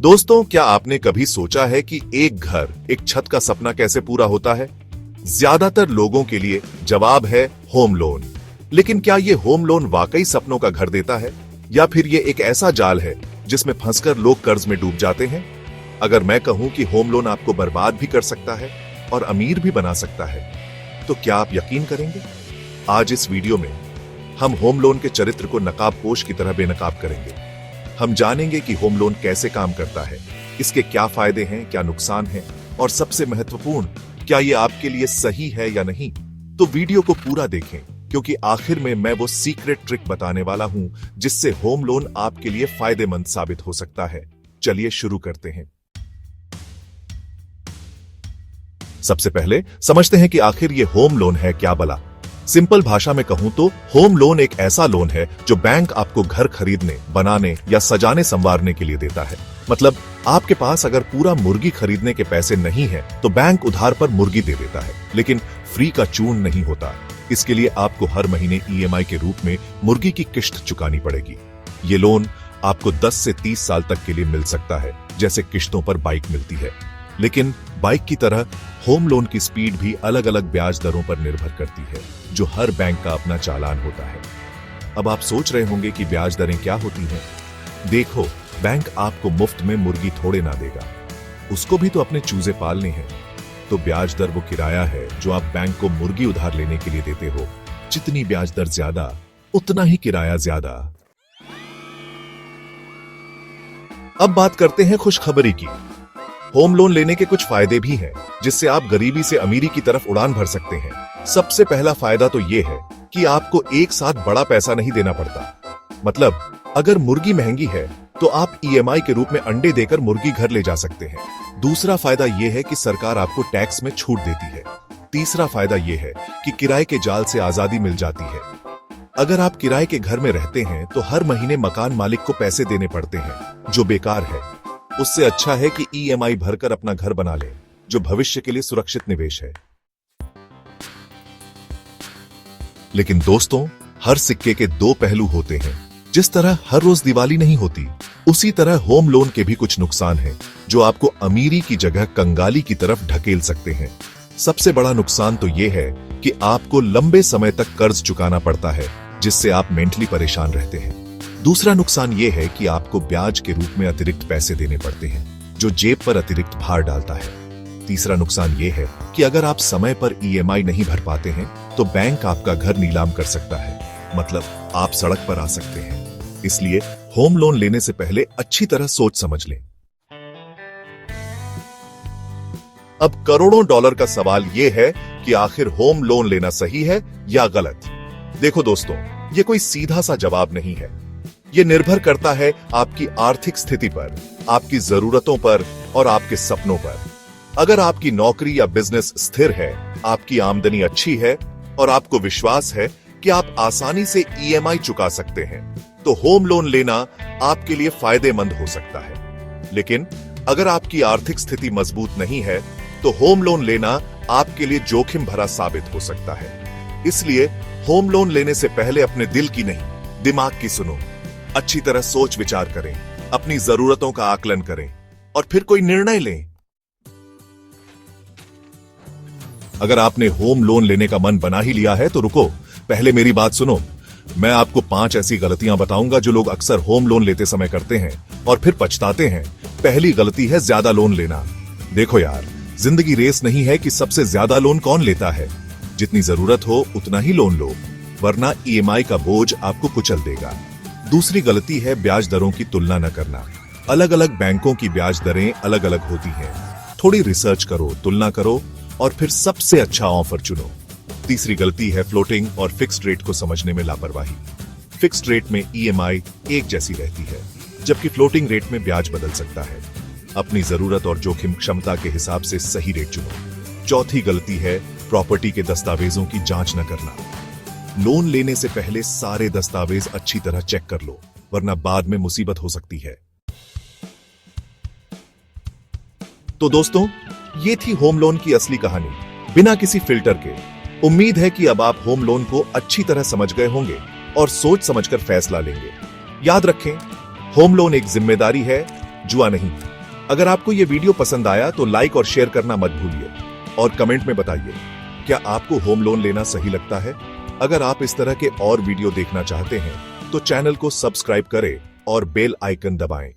दोस्तों, क्या आपने कभी सोचा है कि एक घर, एक छत का सपना कैसे पूरा होता है? ज्यादातर लोगों के लिए जवाब है होम लोन। लेकिन क्या ये होम लोन वाकई सपनों का घर देता है, या फिर ये एक ऐसा जाल है जिसमें फंसकर लोग कर्ज में डूब जाते हैं? अगर मैं कहूं कि होम लोन आपको बर्बाद भी कर सकता है और अमीर भी बना सकता है, तो क्या आप यकीन करेंगे? आज इस वीडियो में हम होम लोन के चरित्र को नकाबपोश की तरह बेनकाब करेंगे। हम जानेंगे कि होम लोन कैसे काम करता है, इसके क्या फायदे हैं, क्या नुकसान हैं, और सबसे महत्वपूर्ण, क्या ये आपके लिए सही है या नहीं। तो वीडियो को पूरा देखें, क्योंकि आखिर में मैं वो सीक्रेट ट्रिक बताने वाला हूं जिससे होम लोन आपके लिए फायदेमंद साबित हो सकता है। चलिए शुरू करते हैं। सबसे पहले समझते हैं कि आखिर ये होम लोन है क्या भला। सिंपल भाषा में कहूं तो होम लोन एक ऐसा लोन है जो बैंक आपको घर खरीदने, बनाने या सजाने संवारने के लिए देता है। मतलब आपके पास अगर पूरा मुर्गी खरीदने के पैसे नहीं है तो बैंक उधार पर मुर्गी दे देता है, लेकिन फ्री का चून नहीं होता। इसके लिए आपको हर महीने ईएमआई के रूप में मुर्गी की किश्त चुकानी पड़ेगी। ये लोन आपको 10 से 30 साल तक के लिए मिल सकता है, जैसे किश्तों पर बाइक मिलती है। लेकिन बाइक की तरह होम लोन की स्पीड भी अलग अलग ब्याज दरों पर निर्भर करती है, जो हर बैंक का अपना चालान होता है। अब आप सोच रहे होंगे कि ब्याज दरें क्या होती हैं? देखो, बैंक आपको मुफ्त में मुर्गी थोड़े ना देगा, उसको भी तो अपने चूजे पालने हैं। तो ब्याज दर वो किराया है जो आप बैंक को मुर्गी उधार लेने के लिए देते हो। जितनी ब्याज दर ज्यादा, उतना ही किराया ज्यादा। अब बात करते हैं खुशखबरी की। होम लोन लेने के कुछ फायदे भी हैं, जिससे आप गरीबी से अमीरी की तरफ उड़ान भर सकते हैं। सबसे पहला फायदा तो ये है कि आपको एक साथ बड़ा पैसा नहीं देना पड़ता। मतलब अगर मुर्गी महंगी है तो आप ईएमआई के रूप में अंडे देकर मुर्गी घर ले जा सकते हैं। दूसरा फायदा यह है कि सरकार आपको टैक्स में छूट देती है। तीसरा फायदा यह है कि किराए के जाल से आजादी मिल जाती है। अगर आप किराए के घर में रहते हैं तो हर महीने मकान मालिक को पैसे देने पड़ते हैं, जो बेकार है। उससे अच्छा है कि ईएमआई भरकर अपना घर बना लें, जो भविष्य के लिए सुरक्षित निवेश है। लेकिन दोस्तों, हर सिक्के के दो पहलू होते हैं। जिस तरह हर रोज दिवाली नहीं होती, उसी तरह होम लोन के भी कुछ नुकसान हैं, जो आपको अमीरी की जगह कंगाली की तरफ ढकेल सकते हैं। सबसे बड़ा नुकसान तो यह है कि आपको लंबे समय तक कर्ज चुकाना पड़ता है, जिससे आप मेंटली परेशान रहते हैं। दूसरा नुकसान यह है कि आपको ब्याज के रूप में अतिरिक्त पैसे देने पड़ते हैं, जो जेब पर अतिरिक्त भार डालता है। तीसरा नुकसान यह है कि अगर आप समय पर ईएमआई नहीं भर पाते हैं तो बैंक आपका घर नीलाम कर सकता है। मतलब आप सड़क पर आ सकते हैं। इसलिए होम लोन लेने से पहले अच्छी तरह सोच समझ लें। अब करोड़ों डॉलर का सवाल यह है कि आखिर होम लोन लेना सही है या गलत। देखो दोस्तों, यह कोई सीधा सा जवाब नहीं है। यह निर्भर करता है आपकी आर्थिक स्थिति पर, आपकी जरूरतों पर और आपके सपनों पर। अगर आपकी नौकरी या बिजनेस स्थिर है, आपकी आमदनी अच्छी है और आपको विश्वास है कि आप आसानी से ईएमआई चुका सकते हैं, तो होम लोन लेना आपके लिए फायदेमंद हो सकता है। लेकिन अगर आपकी आर्थिक स्थिति मजबूत नहीं है, तो होम लोन लेना आपके लिए जोखिम भरा साबित हो सकता है। इसलिए होम लोन लेने से पहले अपने दिल की नहीं, दिमाग की सुनो। अच्छी तरह सोच विचार करें, अपनी जरूरतों का आकलन करें और फिर कोई निर्णय लें। अगर आपने होम लोन लेने का मन बना ही लिया है तो रुको, पहले मेरी बात सुनो। मैं आपको 5 ऐसी गलतियां बताऊंगा जो लोग अक्सर होम लोन लेते समय करते हैं और फिर पछताते हैं। पहली गलती है ज्यादा लोन लेना। देखो यार, जिंदगी रेस नहीं है कि सबसे ज्यादा लोन कौन लेता है। जितनी जरूरत हो उतना ही लोन लो, वरना ईएमआई का बोझ आपको कुचल देगा। दूसरी गलती है ब्याज दरों की तुलना न करना। अलग अलग बैंकों की ब्याज दरें अलग अलग होती हैं। थोड़ी रिसर्च करो, तुलना करो और फिर सबसे अच्छा ऑफर चुनो। तीसरी गलती है फ्लोटिंग और फिक्स्ड रेट को समझने में लापरवाही। फिक्स्ड रेट में ईएमआई एक जैसी रहती है, जबकि फ्लोटिंग रेट में ब्याज बदल सकता है। अपनी जरूरत और जोखिम क्षमता के हिसाब से सही रेट चुनो। चौथी गलती है प्रॉपर्टी के दस्तावेजों की जांच न करना। लोन लेने से पहले सारे दस्तावेज अच्छी तरह चेक कर लो, वरना बाद में मुसीबत हो सकती है। तो दोस्तों, ये थी होम लोन की असली कहानी, बिना किसी फिल्टर के। उम्मीद है कि अब आप होम लोन को अच्छी तरह समझ गए होंगे और सोच समझकर फैसला लेंगे। याद रखें, होम लोन एक जिम्मेदारी है, जुआ नहीं। अगर आपको ये वीडियो पसंद आया तो लाइक और शेयर करना मत भूलिए और कमेंट में बताइए क्या आपको होम लोन लेना सही लगता है। अगर आप इस तरह के और वीडियो देखना चाहते हैं तो चैनल को सब्सक्राइब करें और बेल आइकन दबाएं।